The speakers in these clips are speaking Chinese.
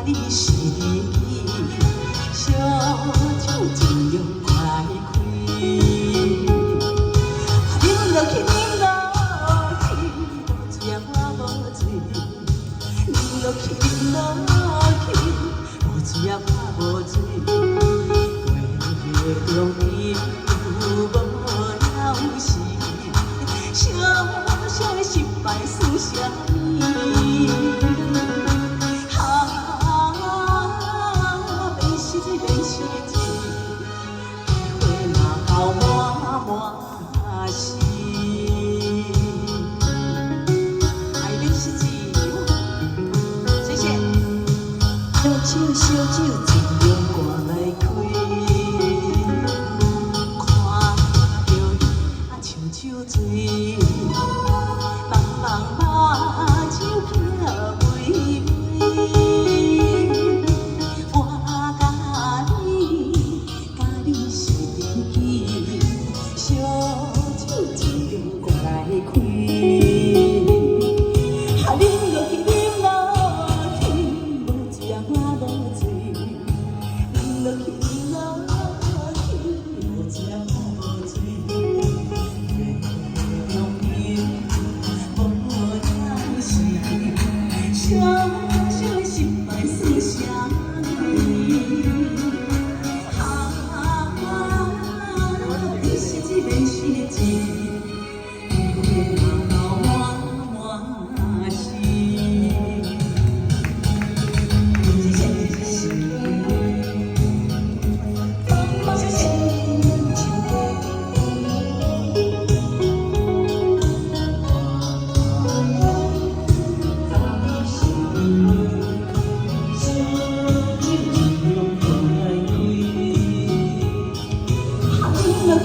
你是你，小酒尽量快开。饮落去，饮落去，无醉我无醉。饮落去，饮落去，无醉我无醉。月中伊有无了时，小小的失败算啥物？免失志，免失志，机会若到满满是。爱免失志，谢谢。小酒小酒，尽量赶来开。酒醉，茫茫目睭飘微微。我甲你是知己，小酒尽量赶来开。饮落去，饮落去，无醉我无醉。饮落去，饮落去，无醉我无醉。小小的失败算啥物？免失志，免失志，机会若到满满是。谢谢，谢谢。谢谢。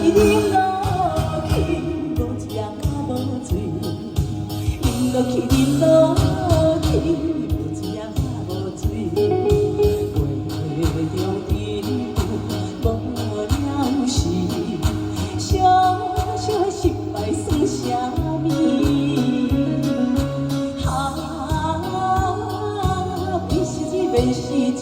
饮落去，无醉我无醉。饮落去，饮落去，无醉我无醉。月中伊有无了时，小小的失败算啥物？免失志，免失志。